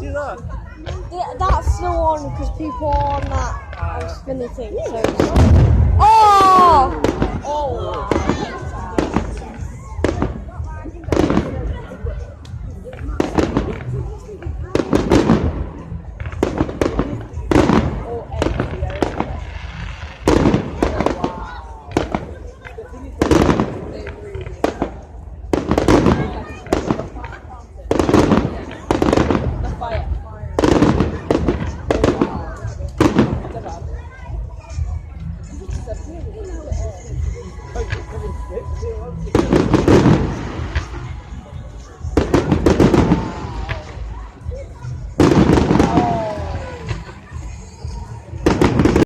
see that? That's still on because people are on that spinny thing. So. Oh!